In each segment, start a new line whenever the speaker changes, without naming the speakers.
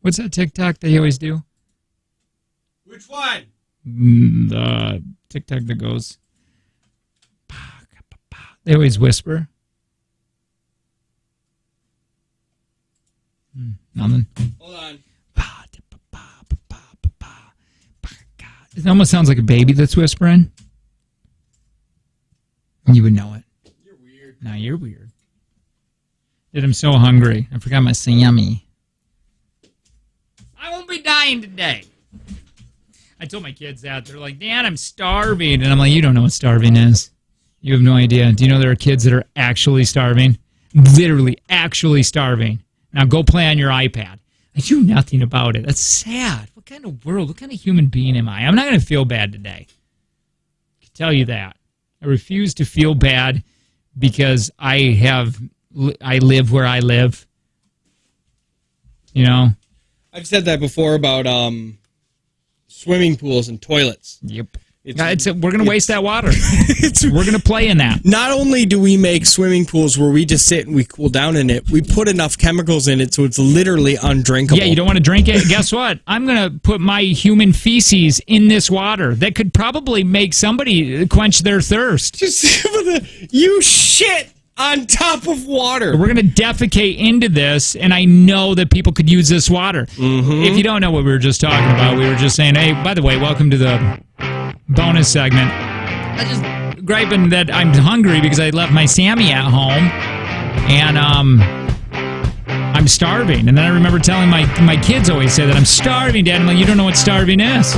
What's that TikTok they always do?
Which one?
The TikTok that goes. They always whisper. Nothing.
Hold on.
It almost sounds like a baby that's whispering. You would know it.
You're weird.
No, you're weird. Dude, I'm so hungry. I forgot my Sammy. I won't be dying today. I told my kids that. They're like, Dad, I'm starving. And I'm like, you don't know what starving is. You have no idea. Do you know there are kids that are actually starving? Literally actually starving. Now go play on your iPad. I do nothing about it. That's sad. What kind of world, what kind of human being am I? I'm not going to feel bad today. I can tell you that. I refuse to feel bad because I live where I live. You know?
I've said that before about swimming pools and toilets.
Yep. We're going to waste that water. We're going to play in that.
Not only do we make swimming pools where we just sit and we cool down in it, we put enough chemicals in it so it's literally undrinkable.
Yeah, you don't want to drink it? Guess what? I'm going to put my human feces in this water. That could probably make somebody quench their thirst.
You shit on top of water.
We're going to defecate into this, and I know that people could use this water.
Mm-hmm.
If you don't know what we were just talking about, we were just saying, hey, by the way, welcome to the bonus segment. I just griping that I'm hungry because I left my Sammy at home, and I'm starving. And then I remember telling my kids always say that I'm starving, Dad. I'm like, you don't know what starving is.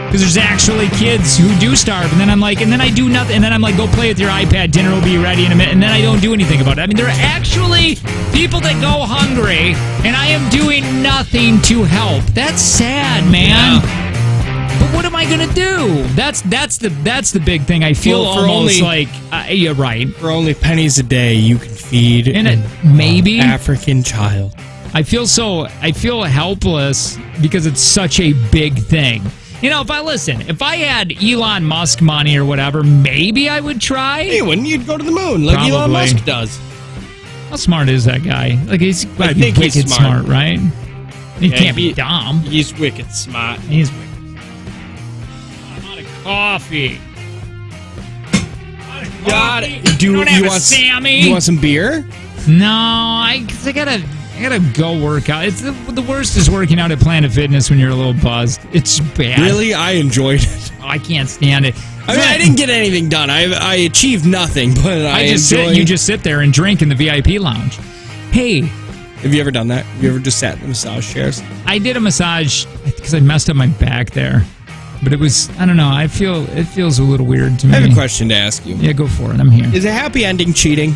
Because there's actually kids who do starve. And then I'm like, and then I do nothing. And then I'm like, go play with your iPad. Dinner will be ready in a minute. And then I don't do anything about it. I mean, there are actually people that go hungry, and I am doing nothing to help. That's sad, man. Yeah. But what am I going to do? That's the big thing. I feel almost like, you're right.
For only pennies a day, you can feed
maybe
African child.
I feel helpless because it's such a big thing. You know, if I had Elon Musk money or whatever, maybe I would try.
Hey, wouldn't you go to the moon like Probably. Elon Musk does?
How smart is that guy? Like he's wicked smart, right? He can't be dumb.
He's wicked smart.
He's wicked. I'm out of coffee.
Got it.
Do you want Sammy?
You want some beer?
No, I gotta go work out. It's the worst is working out at Planet Fitness when you're a little buzzed. It's bad.
Really? I enjoyed it.
Oh, I can't stand it.
I didn't get anything done. I achieved nothing, but
you just sit there and drink in the VIP lounge. Hey.
Have you ever done that? Have you ever just sat in the massage chairs?
I did a massage because I messed up my back there. But it was, I don't know, it feels a little weird to me.
I have a question to ask you.
Yeah, go for it. I'm here.
Is a happy ending cheating?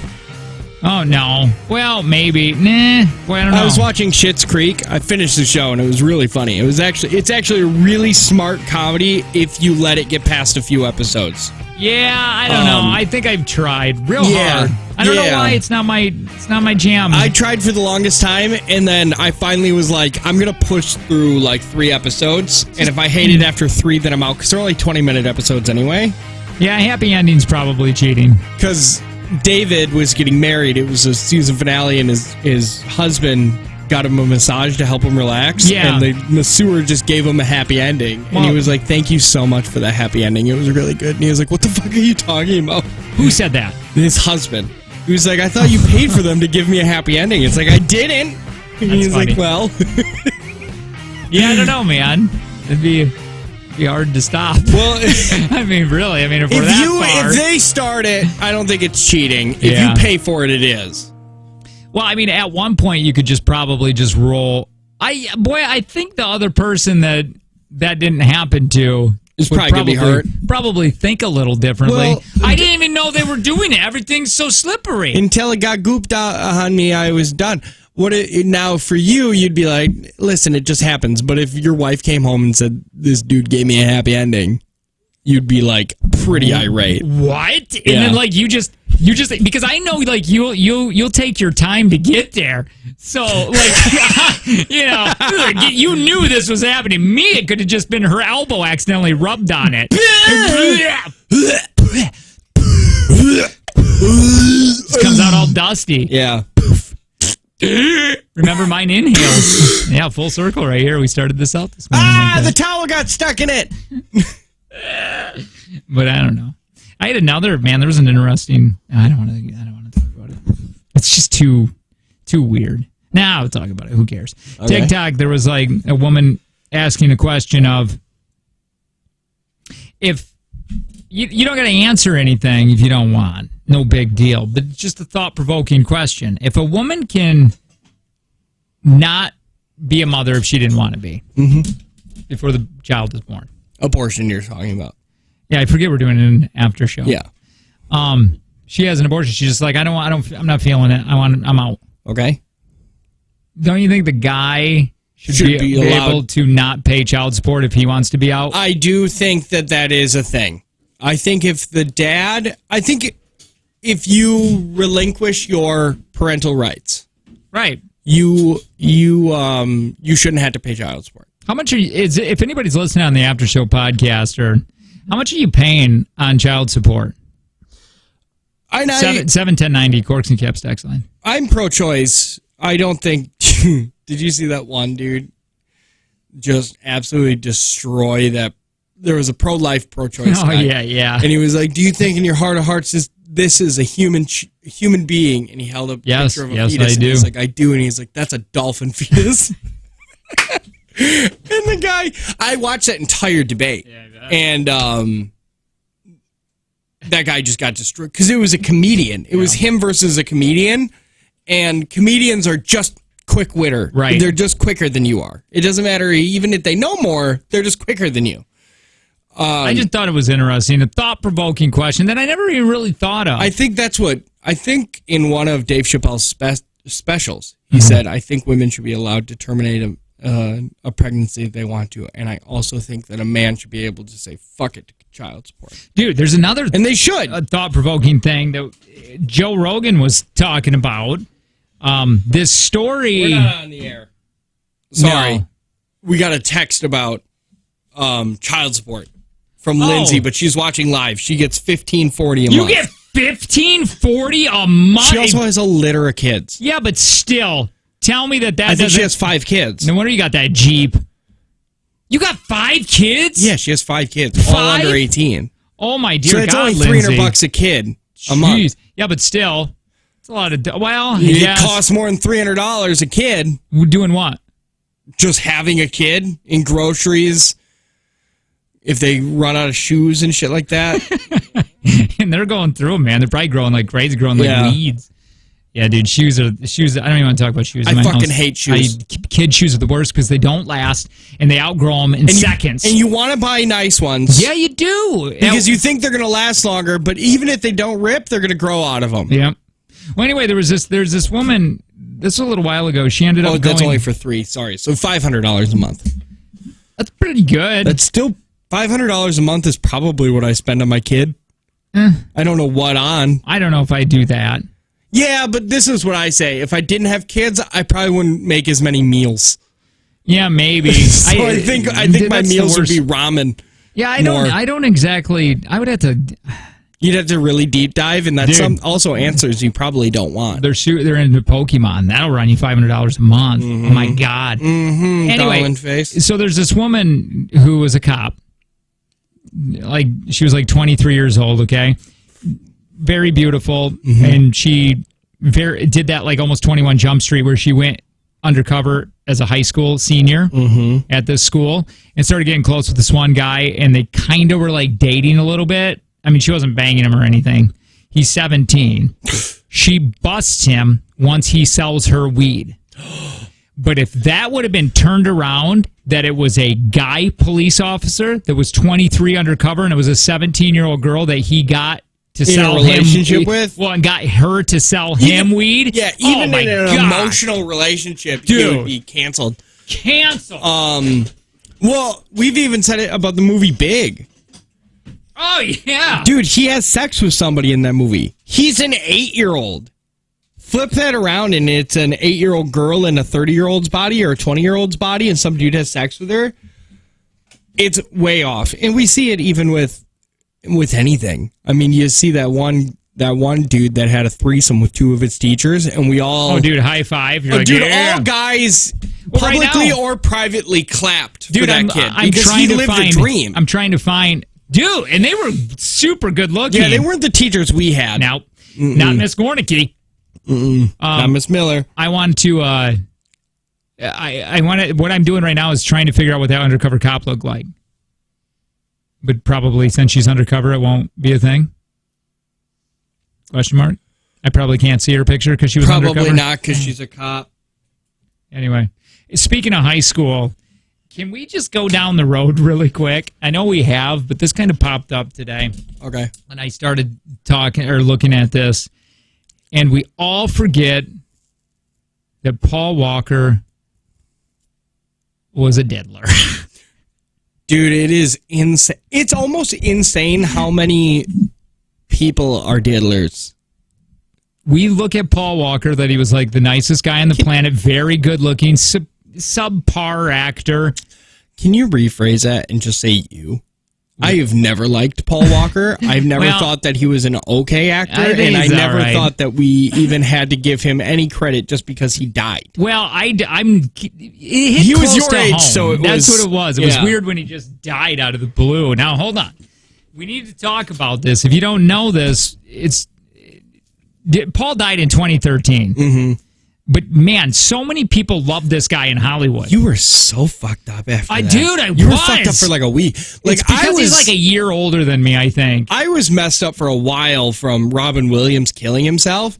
Oh, no. Well, maybe. Nah. Boy, I don't know.
I was watching Schitt's Creek. I finished the show, and it was really funny. It's actually a really smart comedy if you let it get past a few episodes.
Yeah, I don't know. I think I've tried real hard. I don't know why it's not my jam.
I tried for the longest time, and then I finally was like, I'm going to push through like 3 episodes, and if I hate it after 3, then I'm out, because they're only 20-minute episodes anyway.
Yeah, happy ending's probably cheating.
Because David was getting married. It was a season finale, and his husband got him a massage to help him relax.
Yeah.
And the masseur just gave him a happy ending. And he was like, thank you so much for that happy ending. It was really good. And he was like, what the fuck are you talking about?
Who said that?
His husband. He was like, I thought you paid for them to give me a happy ending. It's like, I didn't. And he's like, well.
Yeah, I don't know, man. It'd be hard to stop.
Well,
I mean, really. I mean, if we're that far.
If they start it, I don't think it's cheating. If you pay for it, it is.
Well, I mean, at one point, you could probably just roll. I think the other person that didn't happen to
is probably going to be hurt.
Probably think a little differently. Well, I didn't even know they were doing it. Everything's so slippery.
Until it got gooped out on me, I was done. Now, for you, you'd be like, listen, it just happens. But if your wife came home and said, this dude gave me a happy ending, you'd be like pretty irate.
What? And then like you just because I know like you'll take your time to get there. So like you knew this was happening. Me, it could have just been her elbow accidentally rubbed on it. It comes out all dusty.
Yeah.
Remember mine inhales. Yeah, full circle right here. We started this out this morning.
The towel got stuck in it.
But I don't know. I had another, man, there was an interesting, I don't want to talk about it. It's just too weird. Now I'll talk about it. Who cares?
Okay.
TikTok, there was like a woman asking a question of, if you don't got to answer anything if you don't want, no big deal, but it's just a thought-provoking question. If a woman can not be a mother if she didn't want to be before the child is born.
Abortion you're talking about.
Yeah, I forget we're doing an after show.
Yeah.
She has an abortion. She's just like, I'm not feeling it. I'm out.
Okay.
Don't you think the guy should be able to not pay child support if he wants to be out?
I do think that is a thing. I think if you relinquish your parental rights,
right,
you shouldn't have to pay child support.
How much if anybody's listening on the after show podcast, or how much are you paying on child support? 71090 Corks and Caps text line. I'm
pro-choice. I don't think. Did you see that one dude just absolutely destroy that? There was a pro-life, pro-choice guy.
Yeah.
And he was like, "Do you think in your heart of hearts this is a human being?" And he held up a picture of a fetus.
I do.
And he's like, "I do." And he's like, "That's a dolphin fetus." And the guy, I watched that entire debate, and that guy just got destroyed because it was a comedian. It was him versus a comedian, and comedians are just quick-witter.
Right.
They're just quicker than you are. It doesn't matter, even if they know more, they're just quicker than you.
I just thought it was interesting, a thought-provoking question that I never even really thought of.
I think in one of Dave Chappelle's specials, he said, "I think women should be allowed to terminate a pregnancy if they want to, and I also think that a man should be able to say fuck it to child support."
Dude, there's another
and they should
a thought-provoking thing that Joe Rogan was talking about. This story.
We're not on the air. Sorry,
No.
We got a text about child support from Lindsay, but she's watching live. She gets $15.40 a month.
You get $15.40 a month.
She also has a litter of kids.
Yeah, but still. Tell me that
I think she has 5 kids.
No wonder you got that Jeep. You got 5 kids?
Yeah, she has 5 kids, all under 18.
Oh my dear
God, so it's only $300 a kid a month.
Yeah, but still, it's a lot of.
It costs more than $300 a kid.
Doing what?
Just having a kid in groceries. If they run out of shoes and shit like that,
and they're going through them, man. They're probably growing like crazy, growing like weeds. Yeah, dude, shoes. I don't even want to talk about shoes.
I fucking hate shoes.
Kid shoes are the worst because they don't last and they outgrow them in seconds.
And you want to buy nice ones.
Yeah, you do.
Because you think they're going to last longer, but even if they don't rip, they're going to grow out of them.
Yeah. Well, anyway, there's this woman, this was a little while ago, she ended up going...
that's only for 3, sorry. So $500 a month.
That's pretty good.
That's still... $500 a month is probably what I spend on my kid. I don't know what on.
I don't know if I do that.
Yeah, but this is what I say. If I didn't have kids, I probably wouldn't make as many meals.
Yeah, maybe.
So I think my meals would be ramen.
Yeah, I don't exactly. I would have to.
You'd have to really deep dive, and that's also answers you probably don't want.
They're into Pokemon. That'll run you $500 a month. Oh my God. Anyway,
face.
So there's this woman who was a cop. Like she was like 23 years old. Okay. Very beautiful, and she did that like almost 21 Jump Street where she went undercover as a high school senior at this school and started getting close with this one guy, and they kind of were like dating a little bit. I mean, she wasn't banging him or anything. He's 17. She busts him once he sells her weed. But if that would have been turned around, that it was a guy police officer that was 23 undercover and it was a 17-year-old girl that he got to sell
him relationship with?
Well, and got her to sell him weed?
Yeah, even in an emotional relationship, he would be canceled. Well, we've even said it about the movie Big.
Oh, yeah.
Dude, he has sex with somebody in that movie. He's an 8-year-old. Flip that around and it's an 8-year-old girl in a 30-year-old's body or a 20-year-old's body and some dude has sex with her. It's way off. And we see it even with anything. I mean, you see that one that one dude that had a threesome with two of his teachers, and we all...
Oh, dude, high five. You're like,
dude,
yeah.
all guys
Well, right
publicly
now-
or privately clapped
Dude,
for that
I'm
kid.
I'm
because
trying
he
to
lived
find,
a dream.
I'm trying to find... Dude, and they were super good looking.
Yeah, they weren't the teachers we had.
Now, not Miss Gornicke.
Not Miss Miller.
I want to... I want to... What I'm doing right now is trying to figure out what that undercover cop looked like. But probably, since she's undercover, it won't be a thing? Question mark? I probably can't see her picture because she was
Probably
undercover.
not, because she's a cop.
Anyway, speaking of high school, can we just go down the road really quick? I know we have, but this kind of popped up today.
Okay.
And I started talking or looking at this, and we all forget that Paul Walker was a diddler.
Dude, it is insane. It's almost insane how many people are diddlers.
We look at Paul Walker, that he was like the nicest guy on the planet, very good looking, subpar actor.
Can you rephrase that and just say you? I have never liked Paul Walker. I've never thought that he was an okay actor, and I never thought that we even had to give him any credit just because he died.
Well, he
was your age, so
that's what it was. It was
yeah.
weird when he just died out of the blue. Now, hold on. We need to talk about this. If you don't know this, Paul died in 2013.
Mm-hmm.
But man, so many people love this guy in Hollywood.
You were so fucked up after that.
You
were fucked up for like a week. Like,
it's because he's like a year older than me, I think.
I was messed up for a while from Robin Williams killing himself.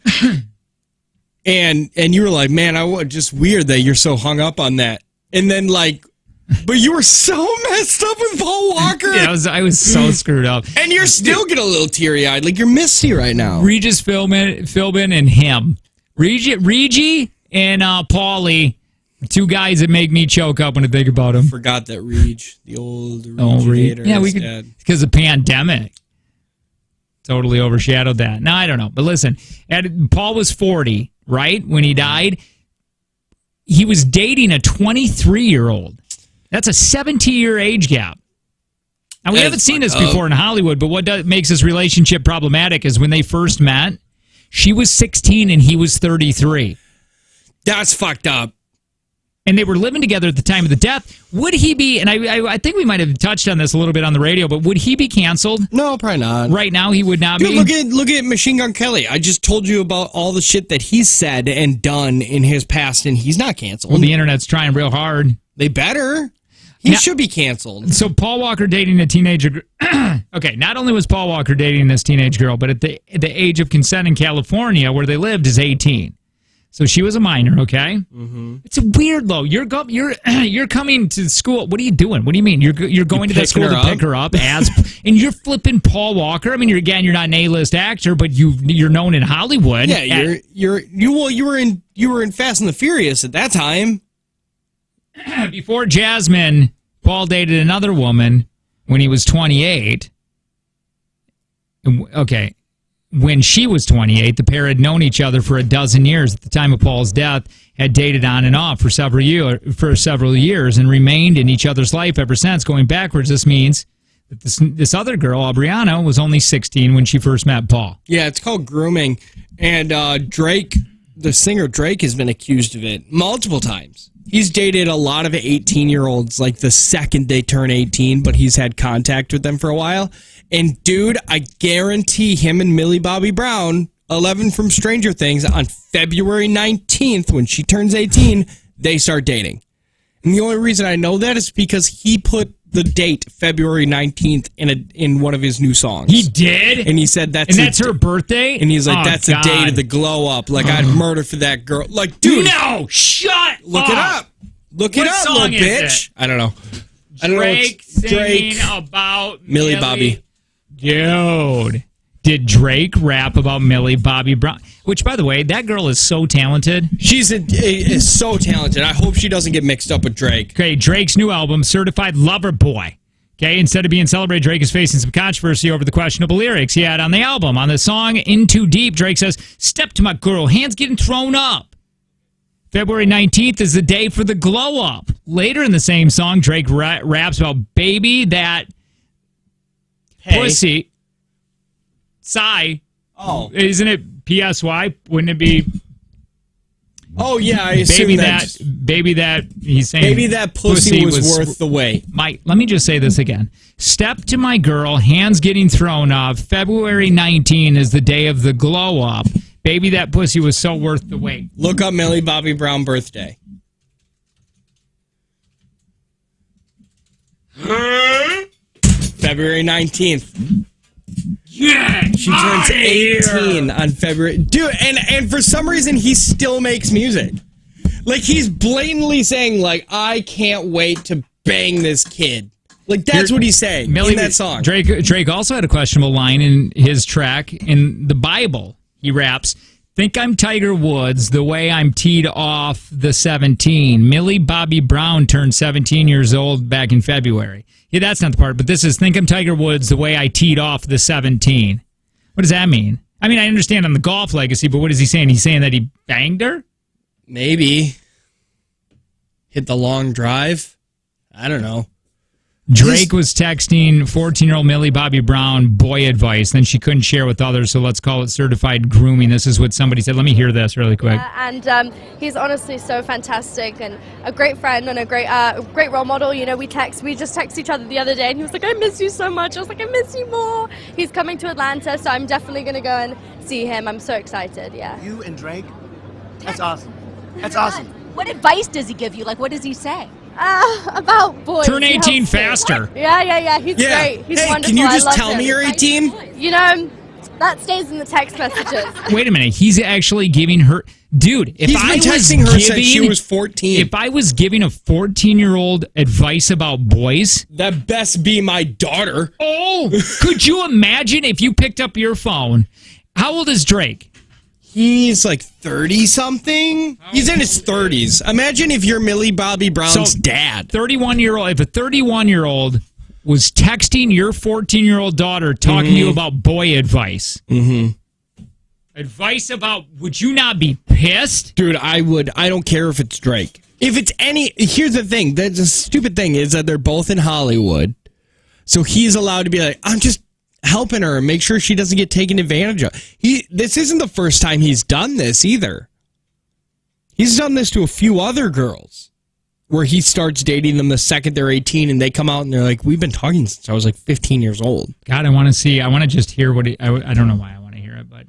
and you were like, man, just weird that you're so hung up on that. And then but you were so messed up with Paul Walker.
Yeah, I was so screwed up.
And you're still getting a little teary-eyed. Like, you're misty right now.
Regis Philbin and him. Reggie and Paulie, two guys that make me choke up when I think about them.
Forgot that the old originator,
yeah,
is dead.
Because of the pandemic. Totally overshadowed that. No, I don't know. But listen, Paul was 40, right, when he died. He was dating a 23-year-old. That's a 17-year age gap. Now, we haven't seen this before in Hollywood, but what makes this relationship problematic is when they first met, she was 16 and he was 33.
That's fucked up.
And they were living together at the time of the death. Would he be, and I think we might have touched on this a little bit on the radio, but would he be canceled?
No, probably not.
Right now, he would not be.
Look at Machine Gun Kelly. I just told you about all the shit that he's said and done in his past, and he's not canceled.
Well, the internet's trying real hard.
They better. He should be canceled.
So Paul Walker dating a teenager. Okay, not only was Paul Walker dating this teenage girl, but at the age of consent in California, where they lived, is 18. So she was a minor. Okay, It's weird though. You're coming to school. What are you doing? What do you mean? You're going to that school to pick her up and you're flipping Paul Walker. I mean, you're an A-list actor, but you're known in Hollywood.
Yeah, you were in Fast and the Furious at that time.
Before Jasmine, Paul dated another woman when he was 28. Okay. When she was 28, the pair had known each other for a dozen years. At the time of Paul's death, had dated on and off for several years and remained in each other's life ever since. Going backwards, this means that this other girl, Aubriana, was only 16 when she first met Paul.
Yeah, it's called grooming. And Drake, the singer Drake, has been accused of it multiple times. He's dated a lot of 18-year-olds like the second they turn 18, but he's had contact with them for a while. And, dude, I guarantee him and Millie Bobby Brown, 11 from Stranger Things, on February 19th, when she turns 18, they start dating. And the only reason I know that is because he put the date February 19th in one of his new songs.
He did?
And he said that's
her birthday?
And he's like, that's the date of the glow up. Like, I'd murder for that girl. Like, dude.
No, shut
Look it up. Look it up, little bitch. I don't know.
Drake singing about
Millie Bobby.
Dude. Did Drake rap about Millie Bobby Brown? Which, by the way, that girl is so talented.
She's is so talented. I hope she doesn't get mixed up with Drake.
Okay, Drake's new album, Certified Lover Boy. Okay, instead of being celebrated, Drake is facing some controversy over the questionable lyrics he had on the album. On the song In Too Deep, Drake says, "Step to my girl, hands getting thrown up." February 19th is the day for the glow up. Later in the same song, Drake raps about baby that pussy. Sigh.
Oh.
Isn't it PSY? Wouldn't it be?
Oh yeah, I assume
baby that he's saying.
Maybe that pussy was worth the wait.
Let me just say this again. Step to my girl, hands getting thrown up. February 19 is the day of the glow up. Baby, that pussy was so worth the wait.
Look up Millie Bobby Brown birthday. February 19th.
Yeah,
she turns 18 on February. Dude, and for some reason he still makes music. Like he's blatantly saying like I can't wait to bang this kid. Like that's what he's saying in that song.
Drake also had a questionable line in his track in the Bible. He raps, "Think I'm Tiger Woods the way I'm teed off the 17. Millie Bobby Brown turned 17 years old back in February." Yeah, that's not the part, but this is "Think I'm Tiger Woods the way I teed off the 17." What does that mean? I mean, I understand on the golf legacy, but what is he saying? He's saying that he banged her?
Maybe. Hit the long drive? I don't know.
Drake was texting 14-year-old Millie Bobby Brown boy advice. Then she couldn't share with others, so let's call it certified grooming. This is what somebody said. Let me hear this really quick.
Yeah, and he's honestly so fantastic and a great friend and a great role model. You know, we just text each other the other day, and he was like, "I miss you so much." I was like, "I miss you more." He's coming to Atlanta, so I'm definitely going to go and see him. I'm so excited, yeah.
You and Drake? That's awesome. That's awesome.
What advice does he give you? Like, what does he say?
About boys.
Turn 18 faster.
Yeah. He's great. He's wonderful.
Can you just
I love
tell
him.
me you're 18?
You know, that stays in the text messages.
Wait a minute. He's actually giving her... Dude, if
He's
I
been
was
texting her since she was 14.
If I was giving a 14-year-old advice about boys...
That best be my daughter.
Oh, could you imagine if you picked up your phone? How old is Drake?
He's like 30-something. He's in his 30s. Imagine if you're Millie Bobby Brown's dad.
31-year-old. If a 31-year-old was texting your 14-year-old daughter talking to you about boy advice. Advice about, would you not be pissed?
Dude, I would. I don't care if it's Drake. If it's any... Here's the thing. The stupid thing is that they're both in Hollywood. So he's allowed to be like, I'm just helping her and make sure she doesn't get taken advantage of. This isn't the first time he's done this either. He's done this to a few other girls where he starts dating them the second they're 18 and they come out and they're like, we've been talking since I was like 15 years old.
God, I want to just hear what I don't know why I want to hear it, but...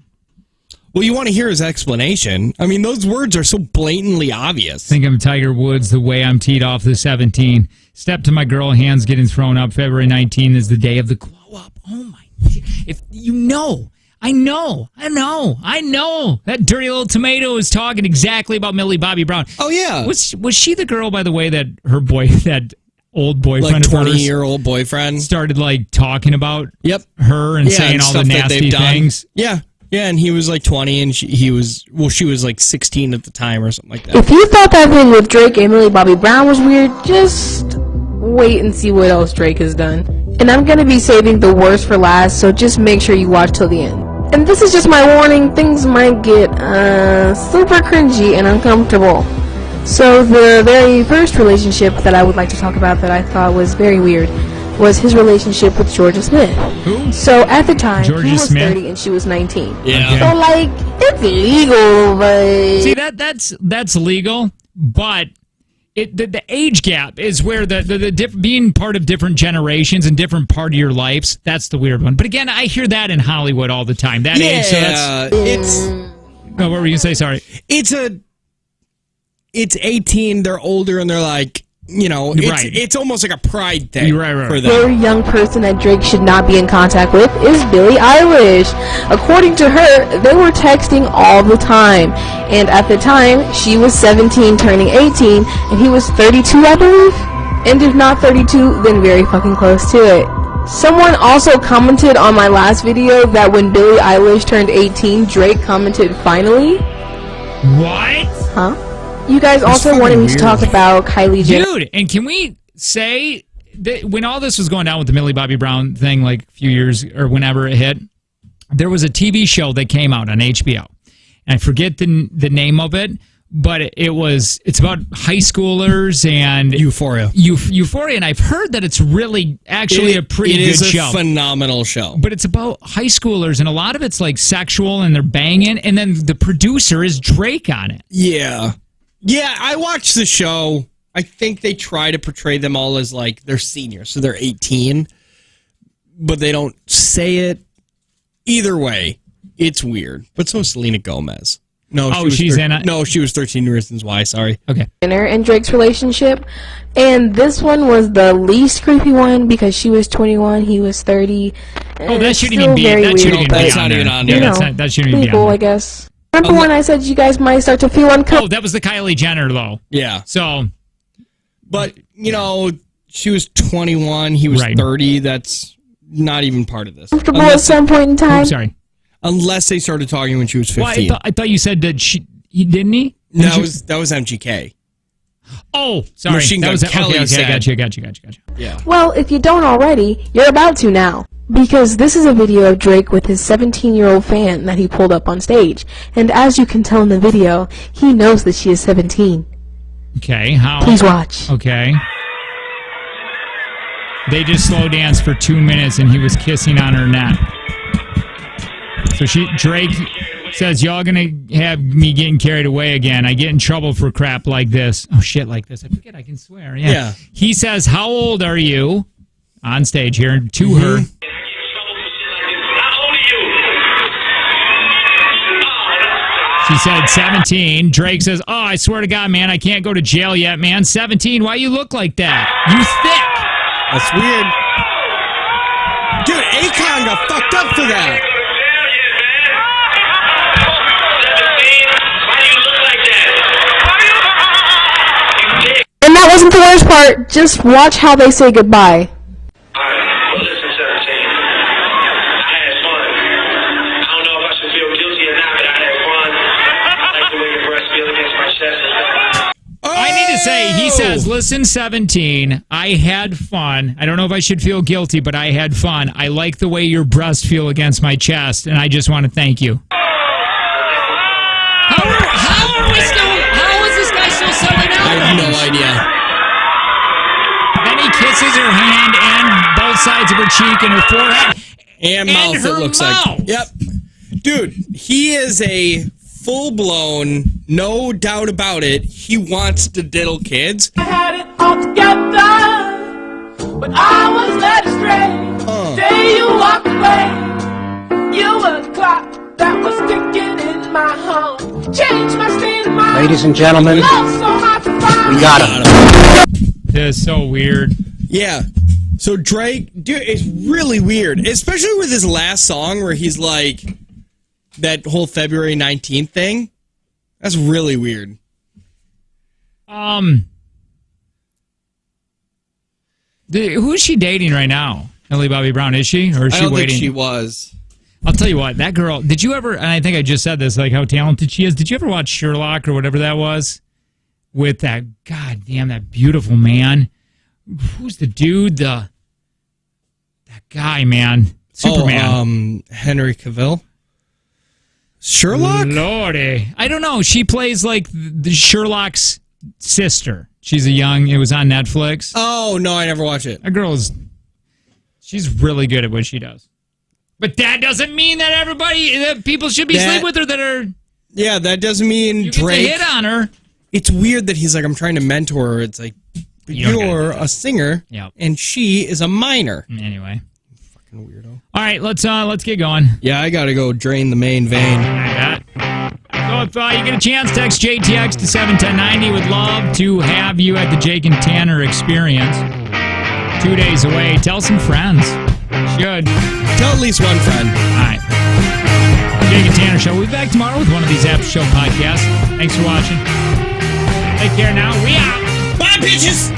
Well, you want to hear his explanation. I mean, those words are so blatantly obvious.
Think I'm Tiger Woods the way I'm teed off the 17. Step to my girl, hands getting thrown up. February 19 is the day of the glow up. Oh my! If you know, I know. That dirty little tomato is talking exactly about Millie Bobby Brown.
Oh yeah.
Was she the girl, by the way, that that old boyfriend,
like
of hers,
20-year-old boyfriend,
started like talking about?
Yep.
Her and saying
and
all the nasty things.
Yeah. Yeah, and he was like 20, and she was like 16 at the time or something like that.
If you thought that thing with Drake and Millie Bobby Brown was weird, just wait and see what else Drake has done. And I'm gonna be saving the worst for last, so just make sure you watch till the end. And this is just my warning, things might get super cringy and uncomfortable. So the very first relationship that I would like to talk about that I thought was very weird was his relationship with Georgia Smith.
Who?
So at the time,
Georgia
he was
Smith?
30 and she was 19.
Yeah.
Okay.
So like, it's legal, but...
See, that's legal, but the age gap is where the being part of different generations and different part of your lives, that's the weird one. But again, I hear that in Hollywood all the time. That age, so that's... No, what were you going to say? Sorry.
It's 18, they're older, and they're like... You know, it's almost like a pride thing
right.
for them.
Very young person that Drake should not be in contact with is Billie Eilish. According to her, they were texting all the time. And at the time, she was 17 turning 18, and he was 32, I believe? And if not 32, then very fucking close to it. Someone also commented on my last video that when Billie Eilish turned 18, Drake commented, finally.
What?
Huh? You guys also wanted me to talk about Kylie Jenner.
Dude, and can we say that when all this was going down with the Millie Bobby Brown thing, like a few years or whenever it hit, there was a TV show that came out on HBO. And I forget the name of it, but it's about high schoolers and
Euphoria.
Euphoria, and I've heard that it's really actually a pretty good show.
It is a phenomenal show.
But it's about high schoolers, and a lot of it's like sexual, and they're banging, and then the producer is Drake on it.
Yeah. Yeah, I watched the show. I think they try to portray them all as like they're seniors, so they're 18, but they don't say it. Either way, it's weird. But so is Selena Gomez. No,
she's in it?
No, she was 13 Reasons Why, sorry.
Okay.
And Drake's relationship, and this one was the least creepy one because she was 21, he was 30.
Oh, that shouldn't even be. That shouldn't even be
That's not even on there.
That shouldn't even be
cool,
on
I
there.
guess. Remember when I said you guys might start to feel uncomfortable?
Oh, that was the Kylie Jenner though.
Yeah.
So,
but she was 21, he was 30. That's not even part of this.
At some point in time.
I'm sorry.
Unless they started talking when she was 15.
Well, I thought you said that he didn't he?
That was MGK.
Oh, sorry.
Machine Gun Kelly said.
Gotcha.
Yeah.
Well, if you don't already, you're about to now. Because this is a video of Drake with his 17-year-old fan that he pulled up on stage. And as you can tell in the video, he knows that she is 17.
Okay, how?
Please watch.
Okay. They just slow danced for 2 minutes and he was kissing on her neck. So Drake says, y'all gonna have me getting carried away again. I get in trouble for crap like this. Oh, shit like this. I forget I can swear. Yeah. He says, how old are you? On stage here to her. She said 17. Drake says, oh, I swear to God, man, I can't go to jail yet, man. 17, why you look like that? You thick.
That's weird. Dude, Akon got fucked up for that.
And that wasn't the worst part. Just watch how they say goodbye.
He says, listen, 17, I had fun. I don't know if I should feel guilty, but I had fun. I like the way your breasts feel against my chest, and I just want to thank you. How is this guy still selling out?
I have no idea.
Then he kisses her hand and both sides of her cheek and her forehead.
And mouth, it looks like. Yep. Dude, he is a full-blown, no doubt about it, he wants to diddle kids.
I had it all together, but I was led astray. The day you walked away, you were the clock that was ticking in my home. Changed my state of mind.
Ladies and gentlemen, we got him.
This is so weird.
Yeah. So Drake, dude, it's really weird, especially with his last song where he's like, that whole February 19th thing. That's really weird.
Who is she dating right now? Millie Bobby Brown, is she? Or is she
I don't
waiting?
think she was.
I'll tell you what, that girl, did you ever, and I think I just said this, like how talented she is. Did you ever watch Sherlock or whatever that was? With that, goddamn, that beautiful man. Who's the dude? That guy, man. Superman.
Henry Cavill? Sherlock?
Lordy. I don't know. She plays like the Sherlock's sister. It was on Netflix.
Oh, no, I never watched it.
That girl she's really good at what she does. But that doesn't mean that people should be sleeping with her that are...
Yeah, that doesn't mean Drake...
get to hit on her.
It's weird that he's like, I'm trying to mentor her. It's like, but you're a singer, and she is a minor.
Anyway.
Fucking weirdo.
All right, let's get going.
Yeah, I gotta go drain the main vein.
So if you get a chance, text JTX to 71090. Would love to have you at the Jake and Tanner experience. 2 days away. Tell some friends. Should.
Tell at least one friend.
All right. Jake and Tanner Show. We'll be back tomorrow with one of these after show podcasts. Thanks for watching. Take care now. We out.
Bye, bitches.